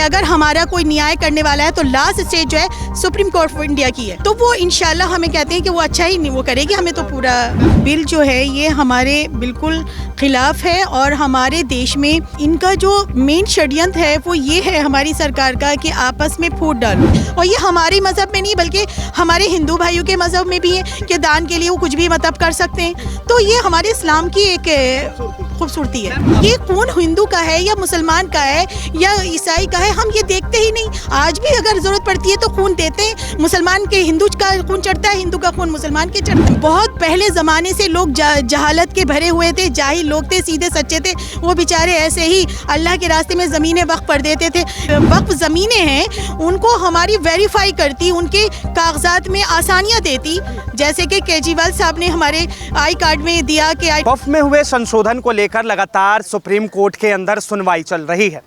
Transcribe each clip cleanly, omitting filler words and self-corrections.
अगर हमारा कोई न्याय करने वाला है तो लास्ट स्टेज जो है सुप्रीम कोर्ट ऑफ इंडिया की है, तो वो इंशाल्लाह हमें कहते हैं कि वो अच्छा ही नहीं वो करेगी। हमें तो पूरा बिल जो है ये हमारे बिल्कुल खिलाफ है और हमारे देश में इनका जो मेन षड्यंत्र है वो ये है हमारी सरकार का कि आपस में फूट डालो। और ये हमारे मज़हब में नहीं बल्कि हमारे हिंदू भाइयों के मज़हब में भी है कि दान के लिए वो कुछ भी मतलब कर सकते हैं। तो ये हमारे इस्लाम की एक खूबसूरती है। ये कौन हिंदू का है या मुसलमान का है या ईसाई का है, हम ये देखते ही नहीं। आज भी अगर ज़रूरत पड़ती है तो खून देते हैं। मुसलमान के हिंदू का खून चढ़ता है, हिंदू का खून मुसलमान के चढ़ता है। बहुत पहले ज़माने से लोग जहालत के भरे हुए थे, जाहिल लोग थे, सीधे सच्चे थे। वो बेचारे ऐसे ही अल्लाह के रास्ते में ज़मीनें वक्फ कर देते थे। वक्फ ज़मीनें हैं, उनको हमारी वेरीफाई करती, उनके कागजात में आसानियाँ देती, जैसे कि केजरीवाल साहब ने हमारे आई कार्ड में दिया कि वक्फ में हुए संशोधन को लेकर लगातार सुप्रीम कोर्ट के अंदर सुनवाई चल रही है।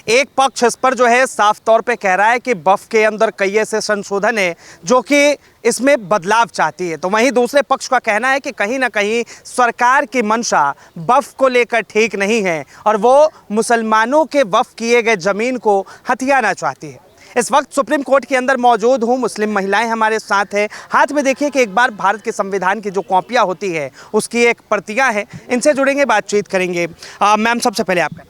एक पक्ष इस पर जो है साफ तौर पे कह रहा है कि वक्फ के अंदर कई ऐसे संशोधन है जो कि इसमें बदलाव चाहती है, तो वहीं दूसरे पक्ष का कहना है कि कहीं ना कहीं सरकार की मंशा वक्फ को लेकर ठीक नहीं है और वो मुसलमानों के वक्फ किए गए ज़मीन को हथियाना चाहती है। इस वक्त सुप्रीम कोर्ट के अंदर मौजूद हूँ, मुस्लिम महिलाएं हमारे साथ हैं। हाथ में देखिए कि एक बार भारत के संविधान की जो कॉपियाँ होती है उसकी एक प्रतियाँ हैं, इनसे जुड़ेंगे, बातचीत करेंगे। मैम, सबसे पहले आपका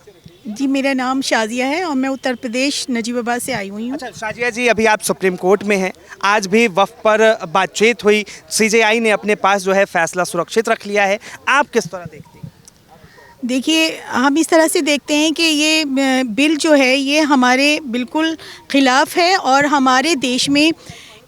जी, मेरा नाम शाजिया है और मैं उत्तर प्रदेश नजीबाबाद से आई हुई हूँ। अच्छा शाजिया जी, अभी आप सुप्रीम कोर्ट में हैं, आज भी वक्फ पर बातचीत हुई, सीजेआई ने अपने पास जो है फैसला सुरक्षित रख लिया है, आप किस तरह देखते हैं? देखिए, हम इस तरह से देखते हैं कि ये बिल जो है ये हमारे बिल्कुल ख़िलाफ़ है और हमारे देश में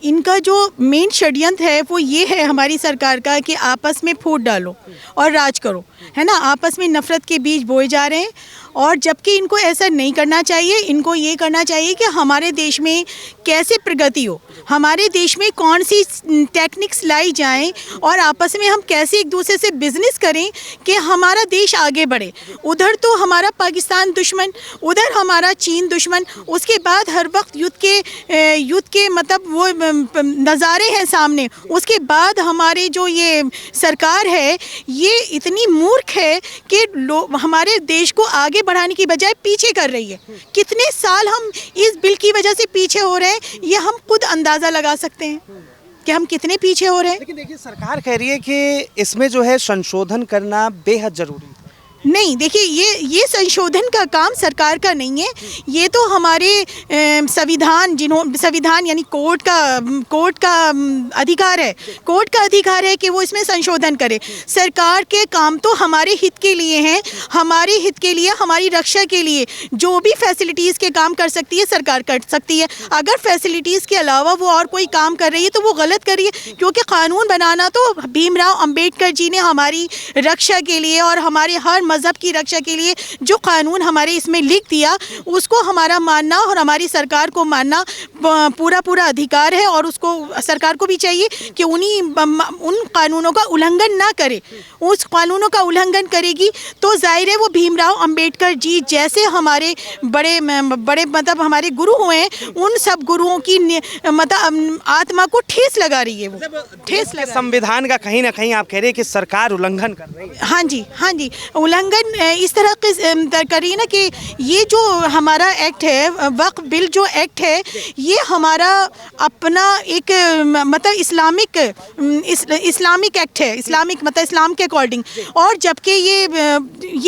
इनका जो मेन षड्यंत्र है वो ये है हमारी सरकार का कि आपस में फूट डालो और राज करो, है ना। आपस में नफ़रत के बीज बोए जा रहे हैं और जबकि इनको ऐसा नहीं करना चाहिए। इनको ये करना चाहिए कि हमारे देश में कैसे प्रगति हो, हमारे देश में कौन सी टेक्निक्स लाई जाएं और आपस में हम कैसे एक दूसरे से बिजनेस करें कि हमारा देश आगे बढ़े। उधर तो हमारा पाकिस्तान दुश्मन, उधर हमारा चीन दुश्मन, उसके बाद हर वक्त युद्ध के मतलब वो नज़ारे हैं सामने। उसके बाद हमारे जो ये सरकार है ये इतनी मूर्ख है कि हमारे देश को आगे बढ़ाने की बजाय पीछे कर रही है। कितने साल हम इस बिल की वजह से पीछे हो रहे हैं, ये हम खुद अंदाज़ा लगा सकते हैं कि हम कितने पीछे हो रहे हैं। लेकिन देखिए, सरकार कह रही है कि इसमें जो है संशोधन करना बेहद ज़रूरी है। नहीं, देखिए, ये संशोधन का काम सरकार का नहीं है। ये तो हमारे संविधान यानी कोर्ट का अधिकार है। कोर्ट का अधिकार है कि वो इसमें संशोधन करे। सरकार के काम तो हमारे हित के लिए हैं, हमारे हित के लिए, हमारी रक्षा के लिए जो भी फैसिलिटीज़ के काम कर सकती है सरकार कर सकती है। अगर फैसिलिटीज़ के अलावा वो और कोई काम कर रही है तो वो गलत कर रही है, क्योंकि क़ानून बनाना तो भीमराव अंबेडकर जी ने हमारी रक्षा के लिए और हमारे हर मज़हब की रक्षा के लिए जो कानून हमारे इसमें लिख दिया उसको हमारा मानना और हमारी सरकार को मानना पूरा अधिकार है। और उसको सरकार को भी चाहिए कि उन कानूनों का उल्लंघन ना करे। उस कानूनों का उल्लंघन करेगी तो जाहिर है वो भीमराव अंबेडकर जी जैसे हमारे बड़े मतलब हमारे गुरु हुए हैं, उन सब गुरुओं की मतलब आत्मा को ठेस लगा रही है। वो ठेस लगा संविधान का कहीं ना कहीं आप कह रहे हैं कि सरकार उल्लंघन कर रही है। हाँ जी, उल्लंघन इस तरह के करिए ना कि ये जो हमारा एक्ट है, वक्फ बिल जो एक्ट है, ये हमारा अपना एक मतलब इस्लामिक एक्ट है, इस्लामिक मतलब इस्लाम के अकॉर्डिंग। और जबकि ये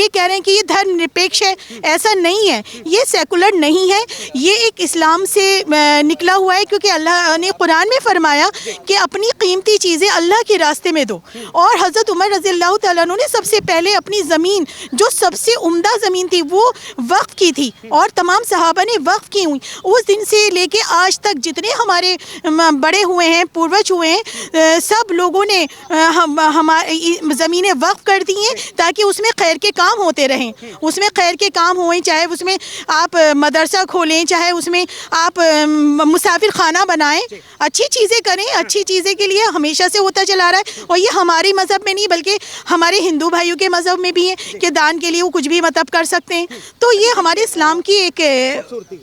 कह रहे हैं कि ये धर्मनिरपेक्ष है, ऐसा नहीं है, ये सेकुलर नहीं है, ये एक इस्लाम से निकला हुआ है, क्योंकि अल्लाह ने कुरान में फरमाया कि अपनी कीमती चीज़ें अल्लाह के रास्ते में दो। और हज़रत उमर रज़ी अल्लाह तआला अन्हु ने सबसे पहले अपनी ज़मीन जो सबसे उम्दा ज़मीन थी वो वक्फ की थी और तमाम सहाबा ने वक्फ की हुई। उस दिन से लेके आज तक जितने हमारे बड़े हुए हैं, पूर्वज हुए हैं, सब लोगों ने हमारी ज़मीनें वक्फ कर दी हैं ताकि उसमें खैर के काम होते रहें, उसमें खैर के काम हों, चाहे उसमें आप मदरसा खोलें, चाहे उसमें आप मुसाफिर खाना बनाएं, अच्छी चीज़ें करें। अच्छी चीज़ें के लिए हमेशा से होता चला रहा है और ये हमारे मज़हब में नहीं बल्कि हमारे हिंदू भाइयों के मज़हब में भी है कि दान के लिए वो कुछ भी मतलब कर सकते हैं। तो ये हमारे इस्लाम की एक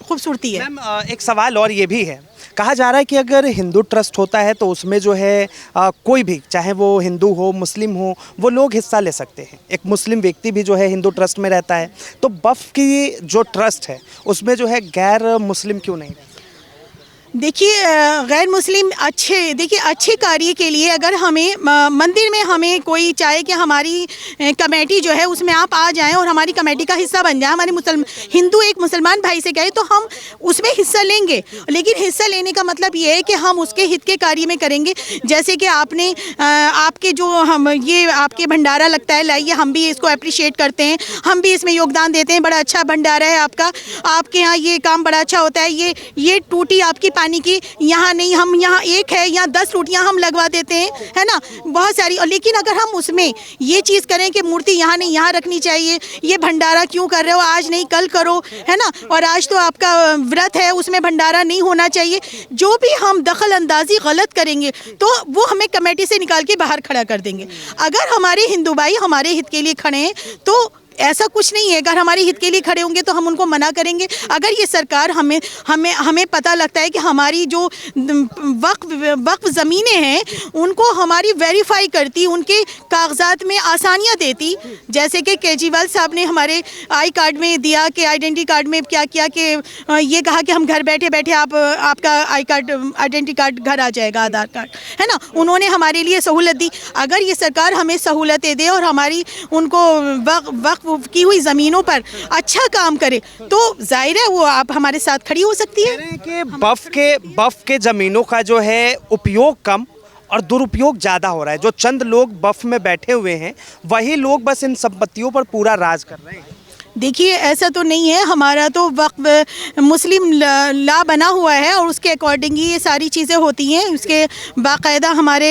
खूबसूरती है। मैम, एक सवाल और ये भी है कहा जा रहा है कि अगर हिंदू ट्रस्ट होता है तो उसमें जो है कोई भी, चाहे वो हिंदू हो मुस्लिम हो, वो लोग हिस्सा ले सकते हैं। एक मुस्लिम व्यक्ति भी जो है हिंदू ट्रस्ट में रहता है, तो वक्फ की जो ट्रस्ट है उसमें जो है गैर मुस्लिम क्यों नहीं? देखिए गैर मुस्लिम अच्छे कार्य के लिए अगर हमें मंदिर में हमें कोई चाहे कि हमारी कमेटी जो है उसमें आप आ जाएं और हमारी कमेटी का हिस्सा बन जाए, हमारे हिंदू एक मुसलमान भाई से कहे तो हम उसमें हिस्सा लेंगे। लेकिन हिस्सा लेने का मतलब ये है कि हम उसके हित के कार्य में करेंगे। जैसे कि आपने आपके जो हम ये आपके भंडारा लगता है लाइए, हम भी इसको अप्रिशिएट करते हैं, हम भी इसमें योगदान देते हैं। बड़ा अच्छा भंडारा है आपका, आपके यहाँ ये काम बड़ा अच्छा होता है। ये टूटी आपकी पानी की यहाँ नहीं, हम यहाँ एक है, यहाँ 10 टूटियाँ हम लगवा देते हैं, है ना, बहुत सारी। और लेकिन अगर हम उसमें ये चीज़ करें कि मूर्ति यहाँ नहीं यहाँ रखनी चाहिए, ये भंडारा क्यों कर रहे हो, आज नहीं कल करो, है ना, और आज तो आपका व्रत है उसमें भंडारा नहीं होना चाहिए, जो भी हम दखल अंदाजी गलत करेंगे तो वो हमें कमेटी से निकाल के बाहर खड़ा कर देंगे। अगर हमारे हिंदू भाई हमारे हित के लिए खड़े हैं तो ऐसा कुछ नहीं है। अगर हमारे हित के लिए खड़े होंगे तो हम उनको मना करेंगे। अगर ये सरकार हमें पता लगता है कि हमारी जो वक्फ ज़मीनें हैं उनको हमारी वेरीफाई करती, उनके कागजात में आसानियाँ देती, जैसे कि केजरीवाल साहब ने हमारे आई कार्ड में दिया कि आइडेंटिटी कार्ड में क्या किया कि ये कहा कि हम घर बैठे बैठे आपका आइडेंटिटी कार्ड घर आ जाएगा, आधार कार्ड, है ना, उन्होंने हमारे लिए सहूलत दी। अगर ये सरकार हमें सहूलतें दे और हमारी उनको वक्फ की हुई ज़मीनों पर अच्छा काम करे तो जाहिर है वो आप हमारे साथ खड़ी हो सकती है। कि वक्फ के ज़मीनों का जो है उपयोग कम और दुरुपयोग ज़्यादा हो रहा है। जो चंद लोग वक्फ में बैठे हुए हैं वही लोग बस इन संपत्तियों पर पूरा राज कर रहे हैं। देखिए ऐसा तो नहीं है, हमारा तो वक्फ मुस्लिम ला बना हुआ है और उसके अकॉर्डिंग ही ये सारी चीज़ें होती हैं। उसके बाकायदा हमारे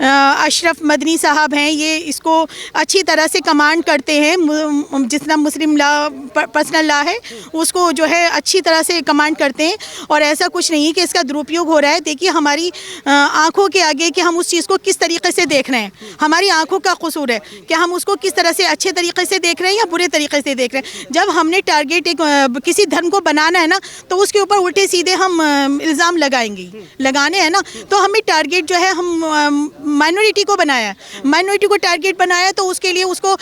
अशरफ मदनी साहब हैं, ये इसको अच्छी तरह से कमांड करते हैं। जितना मुस्लिम ला पर्सनल ला है उसको जो है अच्छी तरह से कमांड करते हैं और ऐसा कुछ नहीं है कि इसका दुरुपयोग हो रहा है। देखिए हमारी आँखों के आगे कि हम उस चीज़ को किस तरीके से देख रहे हैं, हमारी आँखों का कसूर है कि हम उसको किस तरह से अच्छे तरीके से देख रहे हैं या बुरे तरीके से देख रहे हैं। जब हमने टारगेट एक किसी धर्म को बनाना है ना तो उसके ऊपर उल्टे सीधे हम इल्ज़ाम लगाने हैं ना, तो हमें टारगेट जो है हम माइनॉरिटी को बनाया, माइनॉरिटी को टारगेट बनाया तो उसके लिए उसको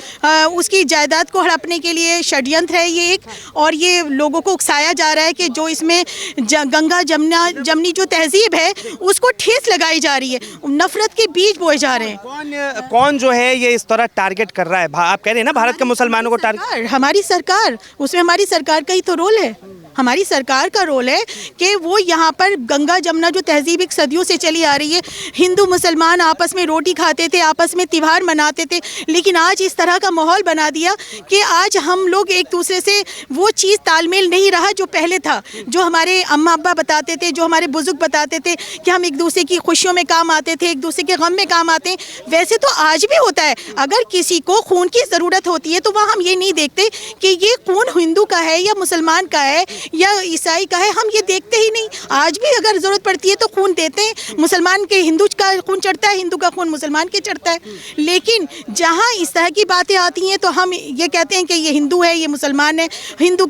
उसकी जायदाद को हड़पने के लिए षड्यंत्र है ये एक। और ये लोगों को उकसाया जा रहा है कि जो इसमें गंगा जमनी जो तहजीब है उसको ठेस लगाई जा रही है, नफरत के बीज बोए जा रहे हैं। कौन जो है ये इस तरह टारगेट कर रहा है? आप कह रहे हैं ना भारत के मुसलमानों को टारगेट, हमारी सरकार, उसमें हमारी सरकार का ही तो रोल है। हमारी सरकार का रोल है कि वो यहाँ पर गंगा जमुना जो तहजीब एक सदियों से चली आ रही है, हिंदू मुसलमान आपस में रोटी खाते थे, आपस में त्यौहार मनाते थे, लेकिन आज इस तरह का माहौल बना दिया कि आज हम लोग एक दूसरे से वो चीज़ तालमेल नहीं रहा जो पहले था, जो हमारे अम्मा अब्बा बताते थे, जो हमारे बुजुर्ग बताते थे कि हम एक दूसरे की खुशियों में काम आते थे, एक दूसरे के गम में काम आते हैं, वैसे तो आज भी होता है। अगर किसी को खून की ज़रूरत होती है तो वहाँ हम ये नहीं देखते कि ये खून हिंदू का है या मुसलमान का है या ईसाई का है, हम ये देखते ही नहीं। आज भी अगर ज़रूरत पड़ती है तो खून देते हैं, मुसलमान के हिंदू का खून चढ़ता है, हिंदू का खून मुसलमान के चढ़ता है। लेकिन जहाँ इस तरह की बातें आती हैं तो हम ये कहते हैं कि ये हिंदू है, ये मुसलमान है, हिंदू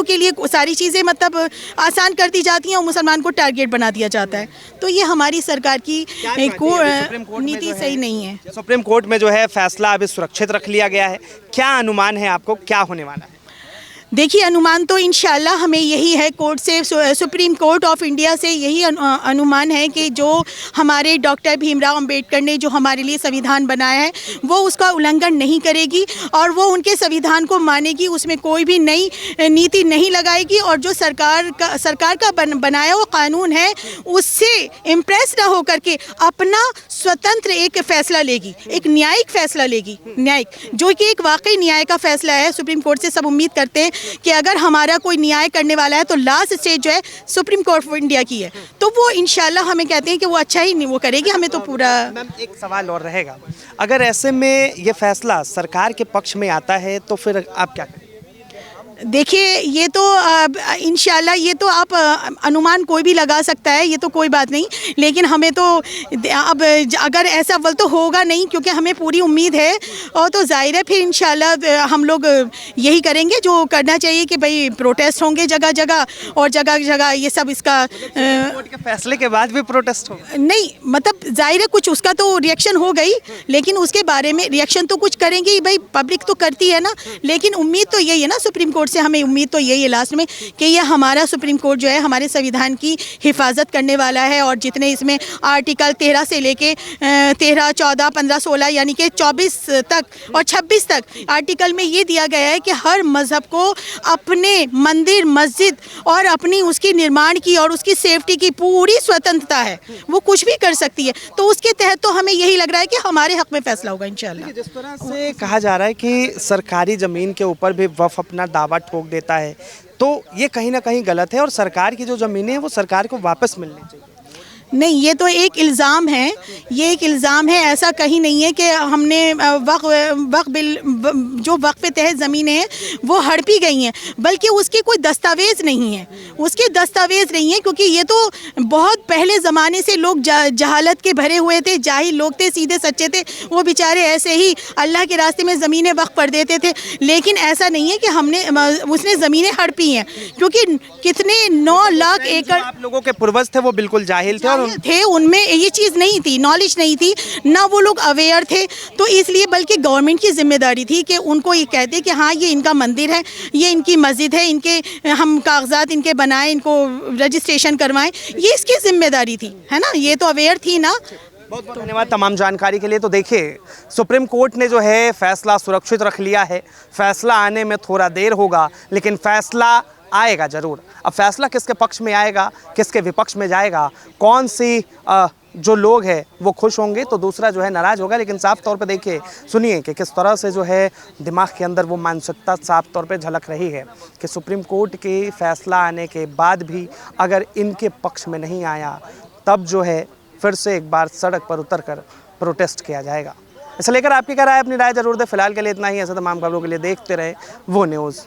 के लिए सारी चीज़ें मतलब आसान कर दी जाती हैं और मुसलमान को टारगेट बना दिया जाता है। तो ये हमारी सरकार की नीति सही नहीं है। सुप्रीम कोर्ट में जो है फैसला अभी सुरक्षित रख लिया गया है, क्या अनुमान है आपको क्या होने वाला है? देखिए अनुमान तो इंशाल्लाह हमें यही है, कोर्ट से सुप्रीम कोर्ट ऑफ इंडिया से यही अनुमान है कि जो हमारे डॉक्टर भीमराव अंबेडकर ने जो हमारे लिए संविधान बनाया है वो उसका उल्लंघन नहीं करेगी और वो उनके संविधान को मानेगी, उसमें कोई भी नई नीति नहीं लगाएगी और जो सरकार का बनाया हुआ कानून है उससे इम्प्रेस ना होकर के अपना स्वतंत्र एक फ़ैसला लेगी, एक न्यायिक फ़ैसला लेगी, न्यायिक जो कि एक वाकई न्याय का फ़ैसला है। सुप्रीम कोर्ट से सब उम्मीद करते हैं कि अगर हमारा कोई न्याय करने वाला है तो लास्ट स्टेज जो है सुप्रीम कोर्ट ऑफ इंडिया की है, तो वो इंशाल्लाह हमें कहते हैं कि वो अच्छा ही वो करेगी। हमें तो पूरा। मैम एक सवाल और रहेगा, अगर ऐसे में ये फैसला सरकार के पक्ष में आता है तो फिर आप क्या करें? देखिए ये तो इंशाल्लाह ये तो आप अनुमान कोई भी लगा सकता है, ये तो कोई बात नहीं, लेकिन हमें तो अब अगर ऐसा अव्वल तो होगा नहीं, क्योंकि हमें पूरी उम्मीद है, और तो जाहिर है फिर इंशाल्लाह हम लोग यही करेंगे जो करना चाहिए कि भाई प्रोटेस्ट होंगे जगह जगह, और जगह जगह ये सब इसका कोर्ट के फैसले के बाद भी प्रोटेस्ट हो? नहीं, मतलब जाहिर है कुछ उसका तो रिएक्शन हो गई, लेकिन उसके बारे में रिएक्शन तो कुछ करेंगे ही भाई, पब्लिक तो करती है ना, लेकिन उम्मीद तो यही है ना सुप्रीम कोर्ट से, हमें उम्मीद तो यही है लास्ट में कि ये हमारा सुप्रीम कोर्ट जो है हमारे संविधान की हिफाजत करने वाला है, और जितने इसमें आर्टिकल 13 से लेके 13, 14, 15, 16 यानी कि 24 तक और 26 तक आर्टिकल में ये दिया गया है कि हर मज़हब को अपने मंदिर मस्जिद और अपनी उसकी निर्माण की और उसकी सेफ्टी की पूरी स्वतंत्रता है, वो कुछ भी कर सकती है। तो उसके तहत तो हमें यही लग रहा है कि हमारे हक में फैसला होगा इंशाल्लाह। जिस तरह से कहा जा रहा है कि सरकारी ज़मीन के ऊपर भी वफ़ अपना दावा ठोक देता है, तो ये कहीं ना कहीं गलत है, और सरकार की जो ज़मीनें हैं वो सरकार को वापस मिलनी चाहिए। नहीं, ये तो एक इल्ज़ाम है, ये एक इल्ज़ाम है, ऐसा कहीं नहीं है कि हमने वक्फ बिल जो वक्फ तहत ज़मीनें हैं वो हड़पी गई हैं, बल्कि उसके कोई दस्तावेज़ नहीं है, उसके दस्तावेज़ नहीं है, क्योंकि ये तो बहुत पहले ज़माने से लोग जहालत के भरे हुए थे, जाहिल लोग थे, सीधे सच्चे थे, वो बेचारे ऐसे ही अल्लाह के रास्ते में ज़मीनें वक्फ कर देते थे। लेकिन ऐसा नहीं है कि हमने उसने ज़मीनें हड़पी हैं, क्योंकि कितने 9 लाख एकड़ आप लोगों के पूर्वज थे वो बिल्कुल जाहिल थे, और थे, उनमें ये चीज़ नहीं थी, नॉलेज नहीं थी ना, वो लोग अवेयर थे, तो इसलिए बल्कि गवर्नमेंट की जिम्मेदारी थी कि उनको ये कहते कि हाँ ये इनका मंदिर है, ये इनकी मस्जिद है, इनके हम कागजात इनके बनाएं, इनको रजिस्ट्रेशन करवाएं, ये इसकी जिम्मेदारी थी, है ना, ये तो अवेयर थी ना। बहुत बहुत धन्यवाद तमाम जानकारी के लिए। तो देखिए, सुप्रीम कोर्ट ने जो है फैसला सुरक्षित रख लिया है, फैसला आने में थोड़ा देर होगा, लेकिन फैसला आएगा ज़रूर। अब फैसला किसके पक्ष में आएगा, किसके विपक्ष में जाएगा, कौन सी जो लोग हैं वो खुश होंगे तो दूसरा जो है नाराज़ होगा, लेकिन साफ तौर पे देखिए, सुनिए कि किस तरह से जो है दिमाग के अंदर वो मानसिकता साफ तौर पे झलक रही है कि सुप्रीम कोर्ट के फैसला आने के बाद भी अगर इनके पक्ष में नहीं आया, तब जो है फिर से एक बार सड़क पर उतर कर प्रोटेस्ट किया जाएगा। इसे लेकर आपकी क्या राय, अपनी राय जरूर दें। फिलहाल के लिए इतना ही, ऐसे तमाम खबरों के लिए देखते रहे वो न्यूज़।